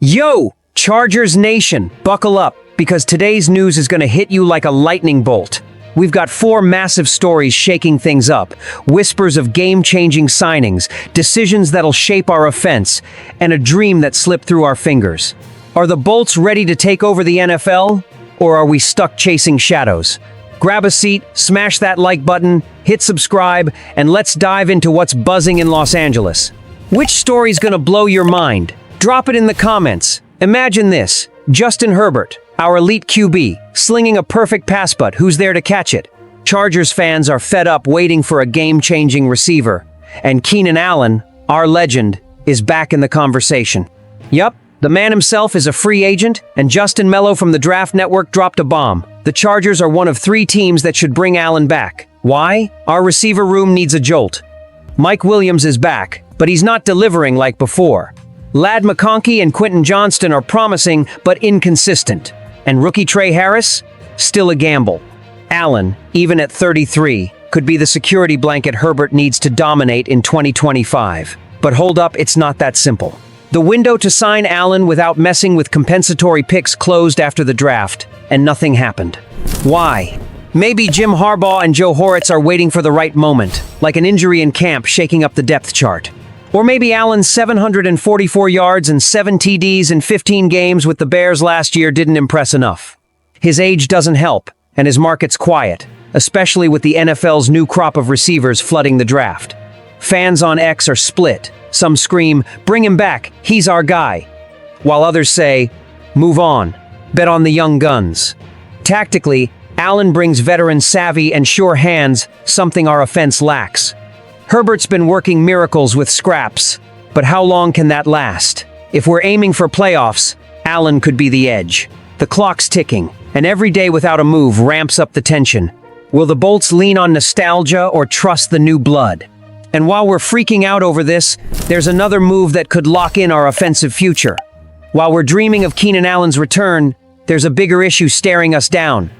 Yo, Chargers Nation, buckle up, because today's news is going to hit you like a lightning bolt. We've got four massive stories shaking things up, whispers of game-changing signings, decisions that'll shape our offense, and a dream that slipped through our fingers. Are the Bolts ready to take over the NFL, or are we stuck chasing shadows? Grab a seat, smash that like button, hit subscribe, and let's dive into what's buzzing in Los Angeles. Which story's gonna blow your mind? Drop it in the comments. Imagine this: Justin Herbert, our elite QB, slinging a perfect pass, but who's there to catch it? Chargers fans are fed up waiting for a game-changing receiver, and Keenan Allen, our legend, is back in the conversation. Yup, the man himself is a free agent, and Justin Mello from the Draft Network dropped a bomb. The Chargers are one of three teams that should bring Allen back. Why? Our receiver room needs a jolt. Mike Williams is back, but he's not delivering like before. Ladd McConkey and Quentin Johnston are promising, but inconsistent. And rookie Trey Harris? Still a gamble. Allen, even at 33, could be the security blanket Herbert needs to dominate in 2025. But hold up, it's not that simple. The window to sign Allen without messing with compensatory picks closed after the draft, and nothing happened. Why? Maybe Jim Harbaugh and Joe Horitz are waiting for the right moment, like an injury in camp shaking up the depth chart. Or maybe Allen's 744 yards and 7 TDs in 15 games with the Bears last year didn't impress enough. His age doesn't help, and his market's quiet, especially with the NFL's new crop of receivers flooding the draft. Fans on X are split. Some scream, "Bring him back, he's our guy," while others say, "Move on, bet on the young guns." Tactically, Allen brings veteran savvy and sure hands, something our offense lacks. Herbert's been working miracles with scraps, but how long can that last? If we're aiming for playoffs, Allen could be the edge. The clock's ticking, and every day without a move ramps up the tension. Will the Bolts lean on nostalgia or trust the new blood? And while we're freaking out over this, there's another move that could lock in our offensive future. While we're dreaming of Keenan Allen's return, there's a bigger issue staring us down: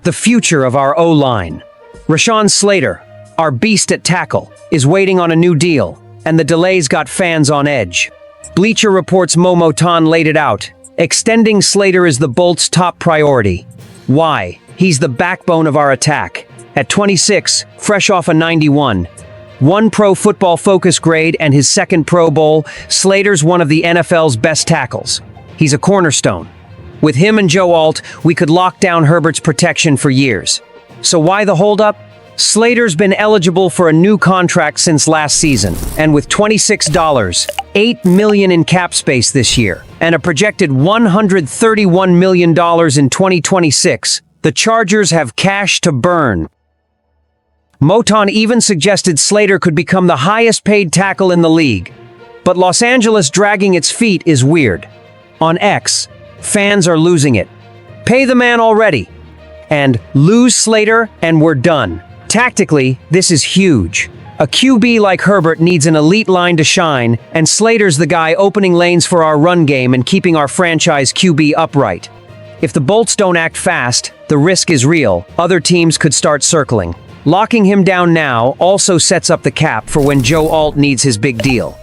the future of our O-line. Rashawn Slater, our beast at tackle, is waiting on a new deal, and the delays got fans on edge. Bleacher Report's Mo Moton laid it out. Extending Slater is the Bolts' top priority. Why? He's the backbone of our attack. At 26, fresh off a 91, one Pro Football Focus grade and his second Pro Bowl, Slater's one of the NFL's best tackles. He's a cornerstone. With him and Joe Alt, we could lock down Herbert's protection for years. So why the holdup? Slater's been eligible for a new contract since last season, and with $26, $8 million in cap space this year, and a projected $131 million in 2026, the Chargers have cash to burn. Moton even suggested Slater could become the highest-paid tackle in the league. But Los Angeles dragging its feet is weird. On X, fans are losing it. Pay the man already. And lose Slater, and we're done. Tactically, this is huge. A QB like Herbert needs an elite line to shine, and Slater's the guy opening lanes for our run game and keeping our franchise QB upright. If the Bolts don't act fast, the risk is real. Other teams could start circling. Locking him down now also sets up the cap for when Joe Alt needs his big deal.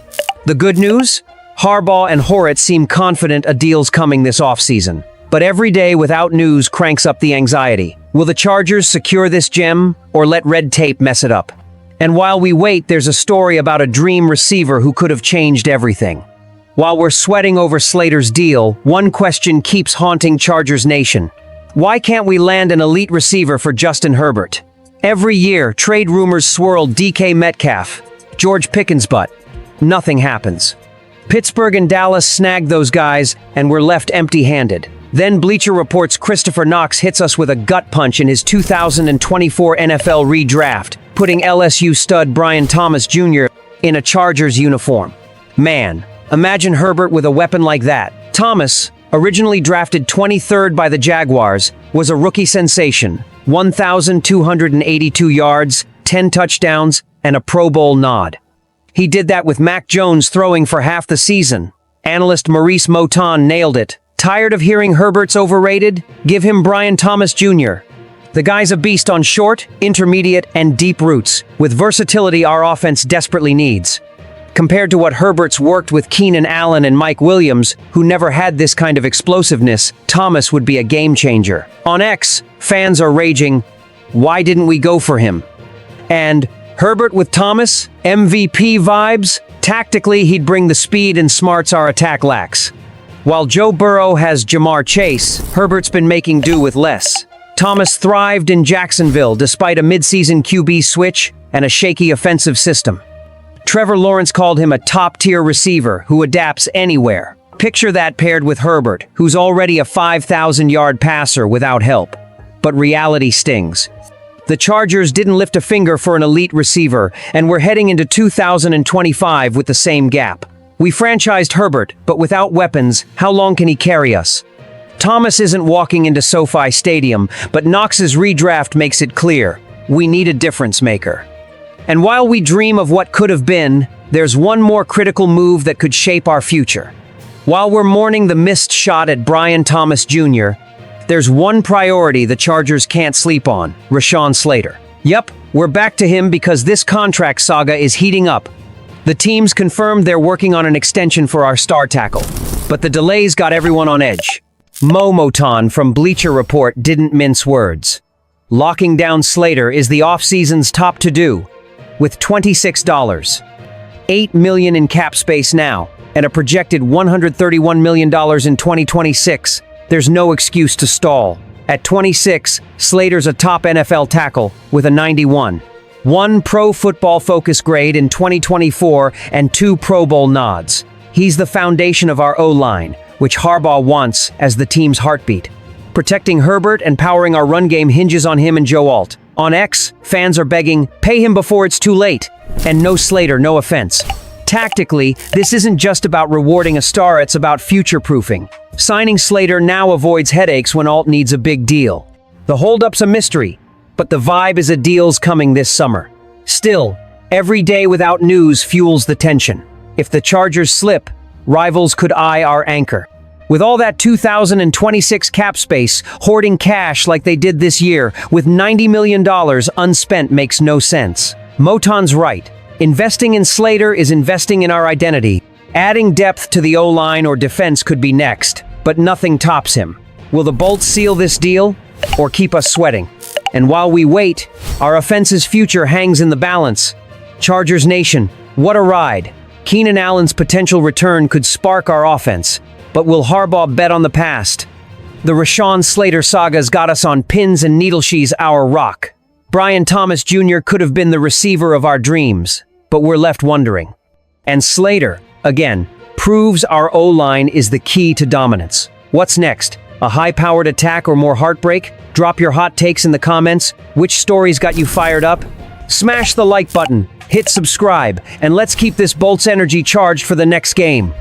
The good news? Harbaugh and Horitz seem confident a deal's coming this offseason. But every day without news cranks up the anxiety. Will the Chargers secure this gem, or let red tape mess it up? And while we wait, there's a story about a dream receiver who could have changed everything. While we're sweating over Slater's deal, one question keeps haunting Chargers Nation. Why can't we land an elite receiver for Justin Herbert? Every year, trade rumors swirl DK Metcalf, George Pickens, but nothing happens. Pittsburgh and Dallas snagged those guys, and we're left empty-handed. Then Bleacher Report's Christopher Knox hits us with a gut punch in his 2024 NFL redraft, putting LSU stud Brian Thomas Jr. in a Chargers uniform. Man, imagine Herbert with a weapon like that. Thomas, originally drafted 23rd by the Jaguars, was a rookie sensation. 1,282 yards, 10 touchdowns, and a Pro Bowl nod. He did that with Mac Jones throwing for half the season. Analyst Maurice Moton nailed it. Tired of hearing Herbert's overrated? Give him Brian Thomas Jr. The guy's a beast on short, intermediate, and deep routes, with versatility our offense desperately needs. Compared to what Herbert's worked with Keenan Allen and Mike Williams, who never had this kind of explosiveness, Thomas would be a game changer. On X, fans are raging, why didn't we go for him? And Herbert with Thomas, MVP vibes? Tactically, he'd bring the speed and smarts our attack lacks. While Joe Burrow has Jamar Chase, Herbert's been making do with less. Thomas thrived in Jacksonville despite a midseason QB switch and a shaky offensive system. Trevor Lawrence called him a top-tier receiver who adapts anywhere. Picture that paired with Herbert, who's already a 5,000-yard passer without help. But reality stings. The Chargers didn't lift a finger for an elite receiver, and we're heading into 2025 with the same gap. We franchised Herbert, but without weapons, how long can he carry us? Thomas isn't walking into SoFi Stadium, but Knox's redraft makes it clear. We need a difference maker. And while we dream of what could have been, there's one more critical move that could shape our future. While we're mourning the missed shot at Brian Thomas Jr., there's one priority the Chargers can't sleep on: Rashawn Slater. Yup, we're back to him because this contract saga is heating up. The teams confirmed they're working on an extension for our star tackle, but the delays got everyone on edge. Mo Moton from Bleacher Report didn't mince words. Locking down Slater is the offseason's top to-do, with $26, $8 million in cap space now, and a projected $131 million in 2026. There's no excuse to stall. At 26, Slater's a top NFL tackle with a 91. 1 Pro Football Focus grade in 2024 and 2 Pro Bowl nods. He's the foundation of our O-line, which Harbaugh wants as the team's heartbeat. Protecting Herbert and powering our run game hinges on him and Joe Alt. On X, fans are begging, pay him before it's too late. And no Slater, no offense. Tactically, this isn't just about rewarding a star, it's about future-proofing. Signing Slater now avoids headaches when Alt needs a big deal. The holdup's a mystery, but the vibe is a deal's coming this summer. Still, every day without news fuels the tension. If the Chargers slip, rivals could eye our anchor. With all that 2026 cap space, hoarding cash like they did this year with $90 million unspent makes no sense. Moton's right. Investing in Slater is investing in our identity. Adding depth to the O-line or defense could be next, but nothing tops him. Will the Bolts seal this deal or keep us sweating? And while we wait, our offense's future hangs in the balance. Chargers Nation, what a ride. Keenan Allen's potential return could spark our offense, but will Harbaugh bet on the past? The Rashawn Slater saga's got us on pins and needle. She's our rock. Brian Thomas Jr. could have been the receiver of our dreams, but we're left wondering. And Slater, again, proves our O-line is the key to dominance. What's next? A high-powered attack or more heartbreak? Drop your hot takes in the comments. Which stories got you fired up? Smash the like button, hit subscribe, and let's keep this Bolts energy charged for the next game.